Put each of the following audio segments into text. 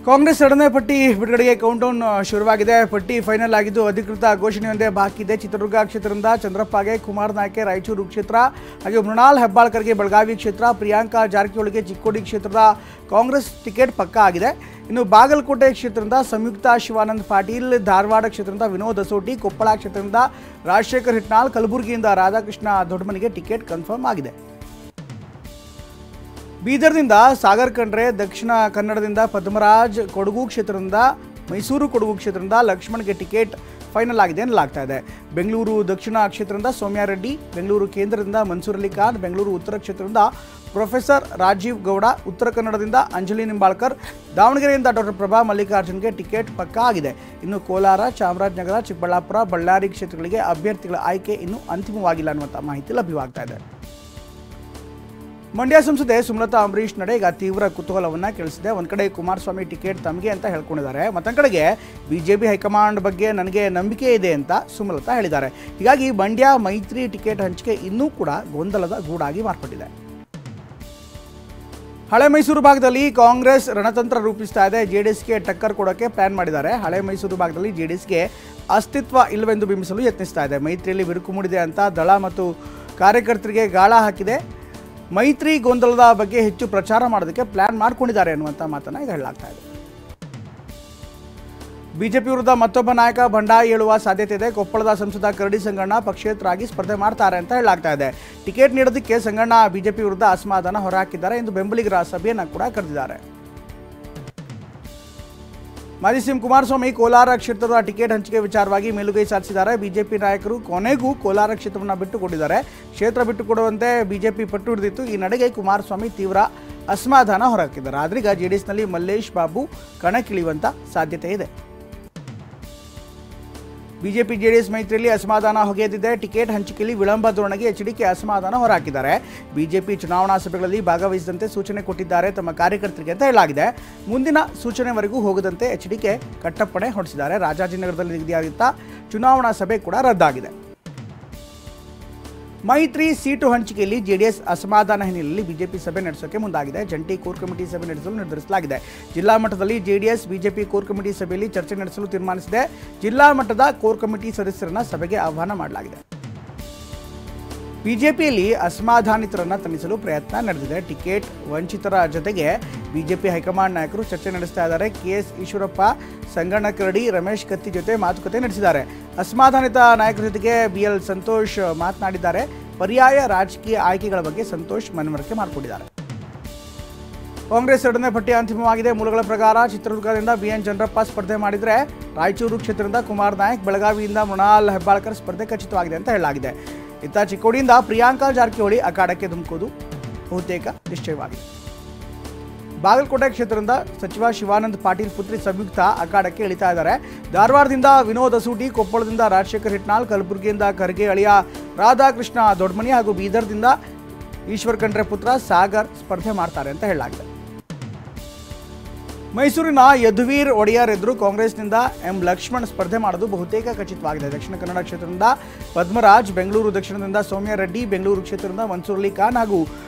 ಕಾಂಗ್ರೆಸ್ ಎರಡನೇ ಪಟ್ಟಿ ಬಿಡುಗಡೆಗೆ ಕೌಂಟೌನ್ ಶುರುವಾಗಿದೆ. ಪಟ್ಟಿ ಫೈನಲ್ ಆಗಿದ್ದು ಅಧಿಕೃತ ಘೋಷಣೆಯೊಂದೇ ಬಾಕಿ ಇದೆ. ಚಿತ್ರದುರ್ಗ ಕ್ಷೇತ್ರದಿಂದ ಚಂದ್ರಪ್ಪಗೆ, ಕುಮಾರ್ ನಾಯ್ಕೆ ರಾಯಚೂರು ಕ್ಷೇತ್ರ, ಹಾಗೆ ಮೃಣಾಲ್ ಹೆಬ್ಬಾಳ್ಕರ್ಗೆ ಬೆಳಗಾವಿ ಕ್ಷೇತ್ರ, ಪ್ರಿಯಾಂಕಾ ಜಾರಕಿಹೊಳಿಗೆ ಚಿಕ್ಕೋಡಿ ಕ್ಷೇತ್ರದ ಕಾಂಗ್ರೆಸ್ ಟಿಕೆಟ್ ಪಕ್ಕಾ ಆಗಿದೆ. ಇನ್ನು ಬಾಗಲಕೋಟೆ ಕ್ಷೇತ್ರದಿಂದ ಸಂಯುಕ್ತ ಶಿವಾನಂದ ಪಾಟೀಲ್, ಧಾರವಾಡ ಕ್ಷೇತ್ರದಿಂದ ವಿನೋದ್ ಅಸೋಟಿ, ಕೊಪ್ಪಳ ಕ್ಷೇತ್ರದಿಂದ ರಾಜಶೇಖರ್ ಹಿಟ್ನಾಳ್, ಕಲಬುರಗಿಯಿಂದ ರಾಧಾಕೃಷ್ಣ ದೊಡ್ಡಮನಿಗೆ ಟಿಕೆಟ್ ಕನ್ಫರ್ಮ್ ಆಗಿದೆ. ಬೀದರ್ದಿಂದ ಸಾಗರ್ ಖಂಡ್ರೆ, ದಕ್ಷಿಣ ಕನ್ನಡದಿಂದ ಪದ್ಮರಾಜ್, ಕೊಡಗು ಕ್ಷೇತ್ರದಿಂದ ಮೈಸೂರು ಕೊಡಗು ಕ್ಷೇತ್ರದಿಂದ ಲಕ್ಷ್ಮಣ್ಗೆ ಟಿಕೆಟ್ ಫೈನಲ್ ಆಗಿದೆ ಎನ್ನಲಾಗ್ತಾ ಇದೆ. ಬೆಂಗಳೂರು ದಕ್ಷಿಣ ಕ್ಷೇತ್ರದಿಂದ ಸೌಮ್ಯ ರೆಡ್ಡಿ, ಬೆಂಗಳೂರು ಕೇಂದ್ರದಿಂದ ಮನ್ಸೂರ್ ಅಲಿ ಖಾನ್, ಬೆಂಗಳೂರು ಉತ್ತರ ಕ್ಷೇತ್ರದಿಂದ ಪ್ರೊಫೆಸರ್ ರಾಜೀವ್ ಗೌಡ, ಉತ್ತರ ಕನ್ನಡದಿಂದ ಅಂಜಲಿ ನಿಂಬಾಳ್ಕರ್, ದಾವಣಗೆರೆಯಿಂದ ಡಾಕ್ಟರ್ ಪ್ರಭಾ ಮಲ್ಲಿಕಾರ್ಜುನ್ಗೆ ಟಿಕೆಟ್ ಪಕ್ಕಾ ಆಗಿದೆ. ಇನ್ನು ಕೋಲಾರ, ಚಾಮರಾಜನಗರ, ಚಿಕ್ಕಬಳ್ಳಾಪುರ, ಬಳ್ಳಾರಿ ಕ್ಷೇತ್ರಗಳಿಗೆ ಅಭ್ಯರ್ಥಿಗಳ ಆಯ್ಕೆ ಇನ್ನೂ ಅಂತಿಮವಾಗಿಲ್ಲ ಅನ್ನುವಂಥ ಮಾಹಿತಿ ಲಭ್ಯವಾಗ್ತಾ ಇದೆ. ಮಂಡ್ಯ ಸಂಸದೆ ಸುಮಲತಾ ಅಂಬರೀಶ್ ನಡೆ ಈಗ ತೀವ್ರ ಕುತೂಹಲವನ್ನು ಕೆಳಿಸಿದೆ. ಒಂದು ಕಡೆ ಕುಮಾರಸ್ವಾಮಿ ಟಿಕೆಟ್ ತಮಗೆ ಅಂತ ಹೇಳ್ಕೊಂಡಿದ್ದಾರೆ, ಮತ್ತೊಂದು ಕಡೆಗೆ ಬಿಜೆಪಿ ಹೈಕಮಾಂಡ್ ಬಗ್ಗೆ ನನಗೆ ನಂಬಿಕೆ ಇದೆ ಅಂತ ಸುಮಲತಾ ಹೇಳಿದ್ದಾರೆ. ಹೀಗಾಗಿ ಮಂಡ್ಯ ಮೈತ್ರಿ ಟಿಕೆಟ್ ಹಂಚಿಕೆ ಇನ್ನೂ ಕೂಡ ಗೊಂದಲದ ಗೂಡಾಗಿ ಮಾರ್ಪಟ್ಟಿದೆ. ಹಳೆ ಮೈಸೂರು ಭಾಗದಲ್ಲಿ ಕಾಂಗ್ರೆಸ್ ರಣತಂತ್ರ ರೂಪಿಸ್ತಾ ಇದೆ. ಜೆಡಿಎಸ್ಗೆ ಟಕ್ಕರ್ ಕೊಡೋಕೆ ಪ್ಲಾನ್ ಮಾಡಿದ್ದಾರೆ. ಹಳೆ ಮೈಸೂರು ಭಾಗದಲ್ಲಿ ಜೆಡಿಎಸ್ಗೆ ಅಸ್ತಿತ್ವ ಇಲ್ಲವೆಂದು ಬಿಂಬಿಸಲು ಯತ್ನಿಸ್ತಾ ಇದೆ. ಮೈತ್ರಿಯಲ್ಲಿ ಬಿರುಕು ಮೂಡಿದೆ ಅಂತ ದಳ ಮತ್ತು ಕಾರ್ಯಕರ್ತರಿಗೆ ಗಾಳ ಹಾಕಿದೆ. ಮೈತ್ರಿ ಗೊಂದಲದ ಬಗ್ಗೆ ಹೆಚ್ಚು ಪ್ರಚಾರ ಮಾಡೋದಕ್ಕೆ ಪ್ಲಾನ್ ಮಾಡ್ಕೊಂಡಿದ್ದಾರೆ ಅನ್ನುವಂಥ ಮಾತನ್ನು ಈಗ ಹೇಳಲಾಗ್ತಾ ಇದೆ. ಬಿಜೆಪಿ ವಿರುದ್ಧ ಮತ್ತೊಬ್ಬ ನಾಯಕ ಬಂಡಾಯ ಏಳುವ ಸಾಧ್ಯತೆ ಇದೆ. ಕೊಪ್ಪಳದ ಸಂಸದ ಕರಡಿ ಸಂಗಣ್ಣ ಪಕ್ಷೇತರರಾಗಿ ಸ್ಪರ್ಧೆ ಮಾಡ್ತಾರೆ ಅಂತ ಹೇಳಲಾಗ್ತಾ ಇದೆ. ಟಿಕೆಟ್ ನೀಡೋದಕ್ಕೆ ಸಂಗಣ್ಣ ಬಿಜೆಪಿ ವಿರುದ್ಧ ಅಸಮಾಧಾನ ಹೊರಹಾಕಿದ್ದಾರೆ ಎಂದು ಬೆಂಬಲಿಗರ ಸಭೆಯನ್ನು ಕೂಡ ಕರೆದಿದ್ದಾರೆ. ಮಾಜಿ ಸಿಎಂ ಕುಮಾರಸ್ವಾಮಿ ಕೋಲಾರ ಕ್ಷೇತ್ರದ ಟಿಕೆಟ್ ಹಂಚಿಕೆ ವಿಚಾರವಾಗಿ ಮೇಲುಗೈ ಸಾಧಿಸಿದ್ದಾರೆ. ಬಿಜೆಪಿ ನಾಯಕರು ಕೊನೆಗೂ ಕೋಲಾರ ಕ್ಷೇತ್ರವನ್ನು ಬಿಟ್ಟುಕೊಟ್ಟಿದ್ದಾರೆ. ಕ್ಷೇತ್ರ ಬಿಟ್ಟುಕೊಡುವಂತೆ ಬಿಜೆಪಿ ಪಟ್ಟು ಹಿಡಿದಿತ್ತು. ಈ ನಡೆಗೆ ಕುಮಾರಸ್ವಾಮಿ ತೀವ್ರ ಅಸಮಾಧಾನ ಹೊರಹಾಕಿದ್ದಾರೆ. ಆದ್ರೀಗ ಜೆಡಿಎಸ್ನಲ್ಲಿ ಮಲ್ಲೇಶ್ ಬಾಬು ಕಣಕ್ಕಿಳಿಯುವಂತ ಸಾಧ್ಯತೆ ಇದೆ. ಬಿಜೆಪಿ ಜೆಡಿಎಸ್ ಮೈತ್ರಿಯಲ್ಲಿ ಅಸಮಾಧಾನ ಹೊಗೆದಿದೆ. ಟಿಕೆಟ್ ಹಂಚಿಕೆಯಲ್ಲಿ ವಿಳಂಬ ಧೋರಣೆಗೆ ಎಚ್ಡಿಕೆ ಅಸಮಾಧಾನ ಹೊರಹಾಕಿದ್ದಾರೆ. ಬಿಜೆಪಿ ಚುನಾವಣಾ ಸಭೆಗಳಲ್ಲಿ ಭಾಗವಹಿಸದಂತೆ ಸೂಚನೆ ಕೊಟ್ಟಿದ್ದಾರೆ ತಮ್ಮ ಕಾರ್ಯಕರ್ತರಿಗೆ ಅಂತ ಹೇಳಲಾಗಿದೆ. ಮುಂದಿನ ಸೂಚನೆವರೆಗೂ ಹೋಗದಂತೆ ಎಚ್ಡಿಕೆ ಕಟ್ಟಪ್ಪಣೆ ಹೊರಡಿಸಿದ್ದಾರೆ. ರಾಜಾಜಿನಗರದಲ್ಲಿ ನಿಗದಿಯಾಗಿದ್ದ ಚುನಾವಣಾ ಸಭೆ ಕೂಡ ರದ್ದಾಗಿದೆ. ಮೈತ್ರಿ ಸೀಟು ಹಂಚಿಕೆಯಲ್ಲಿ ಜೆಡಿಎಸ್ ಅಸಮಾಧಾನ ಹಿನ್ನೆಲೆಯಲ್ಲಿ ಬಿಜೆಪಿ ಸಭೆ ನಡೆಸೋಕೆ ಮುಂದಾಗಿದೆ. ಜಂಟಿ ಕೋರ್ ಕಮಿಟಿ ಸಭೆ ನಡೆಸಲು ನಿರ್ಧರಿಸಲಾಗಿದೆ. ಜಿಲ್ಲಾ ಮಟ್ಟದಲ್ಲಿ ಜೆಡಿಎಸ್ ಬಿಜೆಪಿ ಕೋರ್ ಕಮಿಟಿ ಸಭೆಯಲ್ಲಿ ಚರ್ಚೆ ನಡೆಸಲು ತೀರ್ಮಾನಿಸಿದೆ. ಜಿಲ್ಲಾ ಮಟ್ಟದ ಕೋರ್ ಕಮಿಟಿ ಸದಸ್ಯರನ್ನ ಸಭೆಗೆ ಆಹ್ವಾನ ಮಾಡಲಾಗಿದೆ. ಬಿಜೆಪಿಯಲ್ಲಿ ಅಸಮಾಧಾನಿತರನ್ನು ತಣಿಸಲು ಪ್ರಯತ್ನ ನಡೆದಿದೆ. ಟಿಕೆಟ್ ವಂಚಿತರ ಜೊತೆಗೆ ಬಿಜೆಪಿ ಹೈಕಮಾಂಡ್ ನಾಯಕರು ಚರ್ಚೆ ನಡೆಸ್ತಾ ಇದ್ದಾರೆ. ಕೆಎಸ್ ಈಶ್ವರಪ್ಪ, ಸಂಗಣ್ಣ ಕರಡಿ, ರಮೇಶ್ ಕತ್ತಿ ಜೊತೆ ಮಾತುಕತೆ ನಡೆಸಿದ್ದಾರೆ. ಅಸಮಾಧಾನಿತ ನಾಯಕರ ಜೊತೆಗೆ ಬಿಎಲ್ ಸಂತೋಷ್ ಮಾತನಾಡಿದ್ದಾರೆ. ಪರ್ಯಾಯ ರಾಜಕೀಯ ಆಯ್ಕೆಗಳ ಬಗ್ಗೆ ಸಂತೋಷ್ ಮನವರಿಕೆ ಮಾಡಿಕೊಂಡಿದ್ದಾರೆ. ಕಾಂಗ್ರೆಸ್ ಎರಡನೇ ಪಟ್ಟಿ ಅಂತಿಮವಾಗಿದೆ. ಮೂಲಗಳ ಪ್ರಕಾರ ಚಿತ್ರದುರ್ಗದಿಂದ ಬಿಎನ್ ಚಂದ್ರಪ್ಪ ಸ್ಪರ್ಧೆ ಮಾಡಿದರೆ, ರಾಯಚೂರು ಕ್ಷೇತ್ರದಿಂದ ಕುಮಾರ್ ನಾಯ್ಕ್, ಬೆಳಗಾವಿಯಿಂದ ಮೃಣಾಲ್ ಹೆಬ್ಬಾಳ್ಕರ್ ಸ್ಪರ್ಧೆ ಖಚಿತವಾಗಿದೆ ಅಂತ ಹೇಳಲಾಗಿದೆ. ಇತ್ತ ಚಿಕ್ಕೋಡಿಯಿಂದ ಪ್ರಿಯಾಂಕಾ ಜಾರಕಿಹೊಳಿ ಅಖಾಡಕ್ಕೆ ಧುಮುಕೋದು ಬಹುತೇಕ ನಿಶ್ಚಯವಾಗಿದೆ. ಬಾಗಲಕೋಟೆ ಕ್ಷೇತ್ರದಿಂದ ಸಚಿವ ಶಿವಾನಂದ ಪಾಟೀಲ್ ಪುತ್ರಿ ಸಂಯುಕ್ತ ಅಖಾಡಕ್ಕೆ ಇಳಿತಾ ಇದ್ದಾರೆ. ಧಾರವಾಡದಿಂದ ವಿನೋದ್ ಅಸೂಟಿ, ಕೊಪ್ಪಳದಿಂದ ರಾಜಶೇಖರ್ ಹಿಟ್ನಾಳ್, ಕಲಬುರಗಿಯಿಂದ ಖರ್ಗೆ ಅಳಿಯ ರಾಧಾಕೃಷ್ಣ ದೊಡ್ಡಮನಿ ಹಾಗೂ ಬೀದರ್ದಿಂದ ಈಶ್ವರ್ ಖಂಡ್ರೆ ಪುತ್ರ ಸಾಗರ್ ಸ್ಪರ್ಧೆ ಮಾಡ್ತಾರೆ ಅಂತ ಹೇಳಲಾಗಿದೆ. ಮೈಸೂರಿನ ಯದುವೀರ್ ಒಡೆಯರ್ ಎದುರು ಕಾಂಗ್ರೆಸ್ನಿಂದ ಎಂ ಲಕ್ಷ್ಮಣ್ ಸ್ಪರ್ಧೆ ಮಾಡೋದು ಬಹುತೇಕ ಖಚಿತವಾಗಿದೆ. ದಕ್ಷಿಣ ಕನ್ನಡ ಕ್ಷೇತ್ರದಿಂದ ಪದ್ಮರಾಜ್, ಬೆಂಗಳೂರು ದಕ್ಷಿಣದಿಂದ ಸೌಮ್ಯ ರೆಡ್ಡಿ, ಬೆಂಗಳೂರು ಕ್ಷೇತ್ರದಿಂದ ಮನ್ಸೂರ್ ಅಲಿ ಖಾನ್ ಹಾಗೂ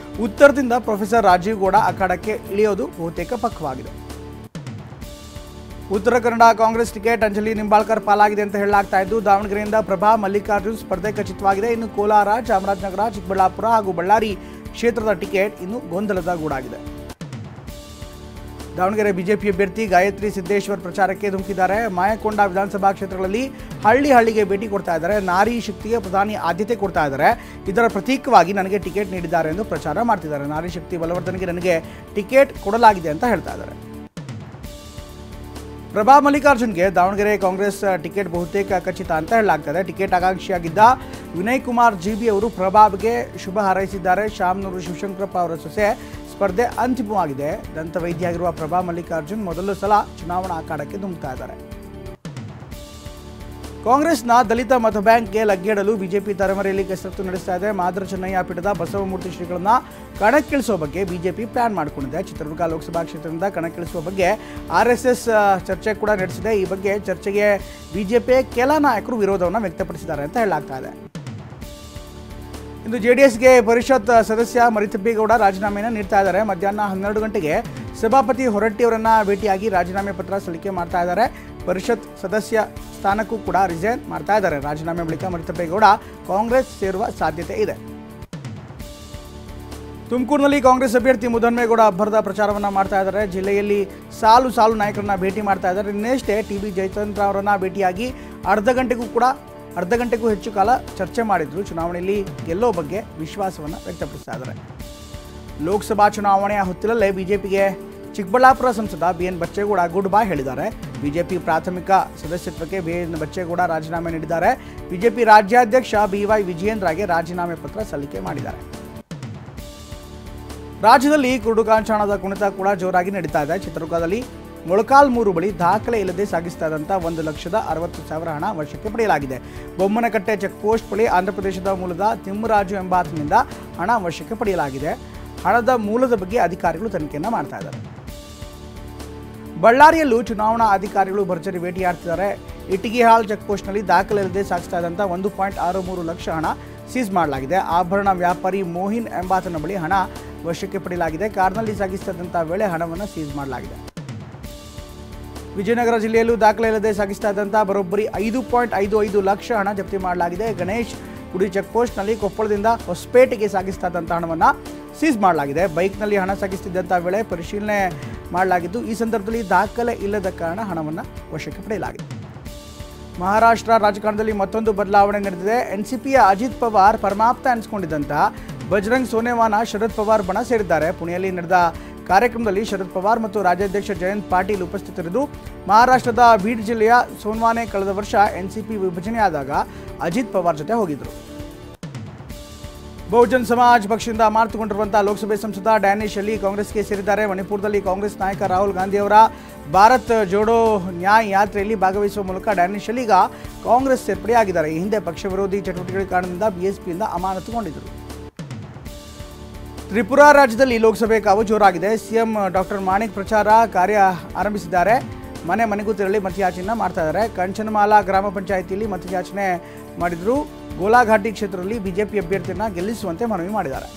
ಉತ್ತರದಿಂದ ಪ್ರೊಫೆಸರ್ ರಾಜೀವ್ ಗೌಡ ಅಖಾಡಕ್ಕೆ ಇಳಿಯೋದು ಬಹುತೇಕ ಪಕ್ಕವಾಗಿದೆ. ಉತ್ತರ ಕನ್ನಡ ಕಾಂಗ್ರೆಸ್ ಟಿಕೆಟ್ ಅಂಜಲಿ ನಿಂಬಾಳ್ಕರ್ ಪಾಲಾಗಿದೆ ಅಂತ ಹೇಳಲಾಗ್ತಾ ಇದ್ದು, ದಾವಣಗೆರೆಯಿಂದ ಪ್ರಭಾ ಮಲ್ಲಿಕಾರ್ಜುನ್ ಸ್ಪರ್ಧೆ ಖಚಿತವಾಗಿದೆ. ಇನ್ನು ಕೋಲಾರ, ಚಾಮರಾಜನಗರ, ಚಿಕ್ಕಬಳ್ಳಾಪುರ ಹಾಗೂ ಬಳ್ಳಾರಿ ಕ್ಷೇತ್ರದ ಟಿಕೆಟ್ ಇನ್ನು ಗೊಂದಲದ ಗೂಡಾಗಿದೆ. ದಾವಣಗೆರೆ ಬಿಜೆಪಿ ಅಭ್ಯರ್ಥಿ ಗಾಯತ್ರಿ ಸಿದ್ದೇಶ್ವರ್ ಪ್ರಚಾರಕ್ಕೆ ಧುಮುಕಿದ್ದಾರೆ. ಮಾಯಕೊಂಡ ವಿಧಾನಸಭಾ ಕ್ಷೇತ್ರಗಳಲ್ಲಿ ಹಳ್ಳಿಗೆ ಭೇಟಿ ಕೊಡ್ತಾ ಇದ್ದಾರೆ. ನಾರಿ ಶಕ್ತಿಗೆ ಪ್ರಧಾನಿ ಆದ್ಯತೆ ಕೊಡ್ತಾ ಇದ್ದಾರೆ. ಇದರ ಪ್ರತೀಕವಾಗಿ ನನಗೆ ಟಿಕೆಟ್ ನೀಡಿದ್ದಾರೆ ಎಂದು ಪ್ರಚಾರ ಮಾಡ್ತಿದ್ದಾರೆ. ನಾರಿ ಶಕ್ತಿ ಬಲವರ್ಧನೆಗೆ ನನಗೆ ಟಿಕೆಟ್ ಕೊಡಲಾಗಿದೆ ಅಂತ ಹೇಳ್ತಾ ಇದ್ದಾರೆ. ಪ್ರಭಾ ಮಲ್ಲಿಕಾರ್ಜುನ್ಗೆ ದಾವಣಗೆರೆ ಕಾಂಗ್ರೆಸ್ ಟಿಕೆಟ್ ಬಹುತೇಕ ಖಚಿತ ಅಂತ ಹೇಳಲಾಗ್ತದೆ. ಟಿಕೆಟ್ ಆಕಾಂಕ್ಷಿಯಾಗಿದ್ದ ವಿನಯ್ ಕುಮಾರ್ ಜಿಬಿ ಅವರು ಪ್ರಭಾಗೆ ಶುಭ ಹಾರೈಸಿದ್ದಾರೆ. ಶಾಮನೂರು ಶಿವಶಂಕರಪ್ಪ ಅವರ ಸೊಸೆ ಸ್ಪರ್ಧೆ ಅಂತಿಮವಾಗಿದೆ. ದಂತ ವೈದ್ಯರಾಗಿರುವ ಪ್ರಭಾ ಮಲ್ಲಿಕಾರ್ಜುನ್ ಮೊದಲ ಸಲ ಚುನಾವಣಾ ಅಖಾಡಕ್ಕೆ ಧುಮುಕ್ತಾ ಇದ್ದಾರೆ. ಕಾಂಗ್ರೆಸ್ನ ದಲಿತ ಮತ ಬ್ಯಾಂಕ್ಗೆ ಲಗ್ಗೆಯಿಡಲು ಬಿಜೆಪಿ ತರಮರೆಯಲ್ಲಿ ಕಸರತ್ತು ನಡೆಸ್ತಾ ಇದೆ. ಮಾದರ ಚೆನ್ನಯ್ಯ ಪೀಠದ ಬಸವಮೂರ್ತಿ ಶ್ರೀಗಳನ್ನ ಕಣಕ್ಕಿಳಿಸುವ ಬಗ್ಗೆ ಬಿಜೆಪಿ ಪ್ಲಾನ್ ಮಾಡಿಕೊಂಡಿದೆ. ಚಿತ್ರದುರ್ಗ ಲೋಕಸಭಾ ಕ್ಷೇತ್ರದಿಂದ ಕಣಕ್ಕಿಳಿಸುವ ಬಗ್ಗೆ ಆರ್ಎಸ್ಎಸ್ ಚರ್ಚೆ ಕೂಡ ನಡೆಸಿದೆ. ಈ ಬಗ್ಗೆ ಚರ್ಚೆಗೆ ಬಿಜೆಪಿಯ ಕೆಲ ನಾಯಕರು ವಿರೋಧವನ್ನು ವ್ಯಕ್ತಪಡಿಸಿದ್ದಾರೆ ಅಂತ ಹೇಳಲಾಗ್ತಾ ಇದೆ. ಇಂದು ಜೆಡಿಎಸ್ಗೆ ಪರಿಷತ್ ಸದಸ್ಯ ಮರಿತಿಬ್ಬೇಗೌಡ ರಾಜೀನಾಮೆಯನ್ನು ನೀಡ್ತಾ ಇದ್ದಾರೆ. ಮಧ್ಯಾಹ್ನ 12 ಗಂಟೆಗೆ ಸಭಾಪತಿ ಹೊರಟ್ಟಿಯವರನ್ನ ಭೇಟಿಯಾಗಿ ರಾಜೀನಾಮೆ ಪತ್ರ ಸಲ್ಲಿಕೆ ಮಾಡ್ತಾ ಇದ್ದಾರೆ. ಪರಿಷತ್ ಸದಸ್ಯ ಸ್ಥಾನಕ್ಕೂ ಕೂಡ ರಿಸೈನ್ ಮಾಡ್ತಾ ಇದ್ದಾರೆ. ರಾಜೀನಾಮೆ ಬಳಿಕ ಮರಿತಿಬ್ಬೇಗೌಡ ಕಾಂಗ್ರೆಸ್ ಸೇರುವ ಸಾಧ್ಯತೆ ಇದೆ. ತುಮಕೂರಿನಲ್ಲಿ ಕಾಂಗ್ರೆಸ್ ಅಭ್ಯರ್ಥಿ ಮುದ್ದನ್ಮೇಗೌಡ ಅಬ್ಬರದ ಪ್ರಚಾರವನ್ನು ಮಾಡ್ತಾ ಇದ್ದಾರೆ. ಜಿಲ್ಲೆಯಲ್ಲಿ ಸಾಲು ನಾಯಕರನ್ನ ಭೇಟಿ ಮಾಡ್ತಾ ಇದ್ದಾರೆ. ನಿನ್ನೆಷ್ಟೇ ಟಿ.ಬಿ. ಜಯಚಂದ್ರ ಅವರನ್ನ ಭೇಟಿಯಾಗಿ ಅರ್ಧ ಗಂಟೆಗೂ ಹೆಚ್ಚು ಕಾಲ ಚರ್ಚೆ ಮಾಡಿದ್ರು. ಚುನಾವಣೆಯಲ್ಲಿ ಗೆಲ್ಲೋ ಬಗ್ಗೆ ವಿಶ್ವಾಸವನ್ನು ವ್ಯಕ್ತಪಡಿಸ್ತಾ ಇದ್ದಾರೆ. ಲೋಕಸಭಾ ಚುನಾವಣೆಯ ಹೊತ್ತಿನಲ್ಲೇ ಬಿಜೆಪಿಗೆ ಚಿಕ್ಕಬಳ್ಳಾಪುರ ಸಂಸದ ಬಿ.ಎನ್. ಬಚ್ಚೇಗೌಡ ಗುಡ್ ಬೈ ಹೇಳಿದ್ದಾರೆ. ಬಿಜೆಪಿ ಪ್ರಾಥಮಿಕ ಸದಸ್ಯತ್ವಕ್ಕೆ ಬಿ.ಎನ್. ಬಚ್ಚೇಗೌಡ ರಾಜೀನಾಮೆ ನೀಡಿದ್ದಾರೆ. ಬಿಜೆಪಿ ರಾಜ್ಯಾಧ್ಯಕ್ಷ ಬಿ.ವೈ. ವಿಜಯೇಂದ್ರಗೆ ರಾಜೀನಾಮೆ ಪತ್ರ ಸಲ್ಲಿಕೆ ಮಾಡಿದ್ದಾರೆ. ರಾಜ್ಯದಲ್ಲಿ ಕುರುಡುಕಾಂಚಾಣದ ಕುಣಿತ ಕೂಡ ಜೋರಾಗಿ ನಡೀತಾ ಇದೆ. ಚಿತ್ರದುರ್ಗದಲ್ಲಿ ಮೊಳಕಾಲ್ಮೂರು ಬಳಿ ದಾಖಲೆ ಇಲ್ಲದೆ ಸಾಗಿಸ್ತಾ ಇದ್ದಂಥ 1,60,000 ಹಣ ವಶಕ್ಕೆ ಪಡೆಯಲಾಗಿದೆ. ಬೊಮ್ಮನಕಟ್ಟೆ ಚೆಕ್ ಪೋಸ್ಟ್ ಬಳಿ ಆಂಧ್ರಪ್ರದೇಶದ ಮೂಲದ ತಿಮ್ಮರಾಜು ಎಂಬಾತನಿಂದ ಹಣ ವಶಕ್ಕೆ ಪಡೆಯಲಾಗಿದೆ. ಹಣದ ಮೂಲದ ಬಗ್ಗೆ ಅಧಿಕಾರಿಗಳು ತನಿಖೆಯನ್ನು ಮಾಡ್ತಾ ಇದ್ದಾರೆ. ಬಳ್ಳಾರಿಯಲ್ಲೂ ಚುನಾವಣಾ ಅಧಿಕಾರಿಗಳು ಭರ್ಜರಿ ಭೇಟಿಯಾಡ್ತಿದ್ದಾರೆ. ಇಟ್ಟಿಗೆಹಾಳ್ ಚೆಕ್ ಪೋಸ್ಟ್ನಲ್ಲಿ ದಾಖಲೆ ಇಲ್ಲದೆ ಸಾಗಿಸ್ತಾ ಇದ್ದಂಥ 1.63 ಲಕ್ಷ ಹಣ ಸೀಸ್ ಮಾಡಲಾಗಿದೆ. ಆಭರಣ ವ್ಯಾಪಾರಿ ಮೋಹಿನ್ ಎಂಬಾತನ ಬಳಿ ಹಣ ವಶಕ್ಕೆ ಪಡೆಯಲಾಗಿದೆ. ಕಾರ್ನಲ್ಲಿ ಸಾಗಿಸ್ತಾ ವೇಳೆ ಹಣವನ್ನು ಸೀಸ್ ಮಾಡಲಾಗಿದೆ. ವಿಜಯನಗರ ಜಿಲ್ಲೆಯಲ್ಲೂ ದಾಖಲೆ ಇಲ್ಲದೆ ಸಾಗಿಸ್ತಾ ಇದ್ದಂಥ ಬರೋಬ್ಬರಿ 5.55 ಲಕ್ಷ ಹಣ ಜಪ್ತಿ ಮಾಡಲಾಗಿದೆ. ಗಣೇಶ್ ಗುಡಿ ಚೆಕ್ ಪೋಸ್ಟ್ನಲ್ಲಿ ಕೊಪ್ಪಳದಿಂದ ಹೊಸಪೇಟೆಗೆ ಸಾಗಿಸ್ತಾ ಇದ್ದಂಥ ಹಣವನ್ನು ಸೀಸ್ ಮಾಡಲಾಗಿದೆ. ಬೈಕ್ನಲ್ಲಿ ಹಣ ಸಾಗಿಸುತ್ತಿದ್ದಂಥ ವೇಳೆ ಪರಿಶೀಲನೆ ಮಾಡಲಾಗಿದ್ದು, ಈ ಸಂದರ್ಭದಲ್ಲಿ ದಾಖಲೆ ಇಲ್ಲದ ಕಾರಣ ಹಣವನ್ನು ವಶಕ್ಕೆ ಪಡೆಯಲಾಗಿದೆ. ಮಹಾರಾಷ್ಟ್ರ ರಾಜಕಾರಣದಲ್ಲಿ ಮತ್ತೊಂದು ಬದಲಾವಣೆ ನಡೆದಿದೆ. ಎನ್ಸಿಪಿಯ ಅಜಿತ್ ಪವಾರ್ ಪರಮಾಪ್ತ ಅನಿಸಿಕೊಂಡಿದ್ದಂಥ ಬಜರಂಗ್ ಸೋನೆವಾನ ಶರದ್ ಪವಾರ್ ಬಣ ಸೇರಿದ್ದಾರೆ. ಪುಣೆಯಲ್ಲಿ ನಡೆದ ಕಾರ್ಯಕ್ರಮದಲ್ಲಿ ಶರದ್ ಪವಾರ್ ಮತ್ತು ರಾಜ್ಯಾಧ್ಯಕ್ಷ ಜಯಂತ್ ಪಾಟೀಲ್ ಉಪಸ್ಥಿತರಿದ್ದು, ಮಹಾರಾಷ್ಟ್ರದ ಬೀಡ್ ಜಿಲ್ಲೆಯ ಸೋನ್ವಾನೆ ಕಳೆದ ವರ್ಷ ಎನ್ಸಿಪಿ ವಿಭಜನೆಯಾದಾಗ ಅಜಿತ್ ಪವಾರ್ ಜೊತೆ ಹೋಗಿದ್ದರು. ಬಹುಜನ್ ಸಮಾಜ್ ಪಕ್ಷದಿಂದ ಅಮಾನತುಗೊಂಡಿರುವಂತಹ ಲೋಕಸಭೆ ಸಂಸದ ಡ್ಯಾನಿಶ್ ಅಲಿ ಕಾಂಗ್ರೆಸ್ಗೆ ಸೇರಿದ್ದಾರೆ. ಮಣಿಪುರದಲ್ಲಿ ಕಾಂಗ್ರೆಸ್ ನಾಯಕ ರಾಹುಲ್ ಗಾಂಧಿ ಅವರ ಭಾರತ್ ಜೋಡೋ ನ್ಯಾಯ್ ಯಾತ್ರೆಯಲ್ಲಿ ಭಾಗವಹಿಸುವ ಮೂಲಕ ಡ್ಯಾನಿಶ್ ಅಲಿ ಈಗ ಕಾಂಗ್ರೆಸ್ ಸೇರ್ಪಡೆಯಾಗಿದ್ದಾರೆ. ಈ ಹಿಂದೆ ಪಕ್ಷ ವಿರೋಧಿ ಚಟುವಟಿಕೆಗಳ ಕಾರಣದಿಂದ ಬಿಎಸ್ಪಿಯಿಂದ ಅಮಾನತುಗೊಂಡಿದ್ದರು. ತ್ರಿಪುರಾ ರಾಜ್ಯದಲ್ಲಿ ಲೋಕಸಭೆ ಕಾವು ಜೋರಾಗಿದೆ. ಸಿಎಂ ಡಾಕ್ಟರ್ ಮಾಣಿಕ್ ಪ್ರಚಾರ ಕಾರ್ಯ ಆರಂಭಿಸಿದ್ದಾರೆ. ಮನೆಗೂ ತೆರಳಿ ಮತಯಾಚನೆ ಮಾಡ್ತಾ ಇದ್ದಾರೆ. ಕಂಚನಮಾಲಾ ಗ್ರಾಮ ಪಂಚಾಯಿತಿಯಲ್ಲಿ ಮತಯಾಚನೆ ಮಾಡಿದ್ರು. ಗೋಲಾಘಾಟಿ ಕ್ಷೇತ್ರದಲ್ಲಿ ಬಿಜೆಪಿ ಅಭ್ಯರ್ಥಿಯನ್ನು ಗೆಲ್ಲಿಸುವಂತೆ ಮನವಿ ಮಾಡಿದ್ದಾರೆ.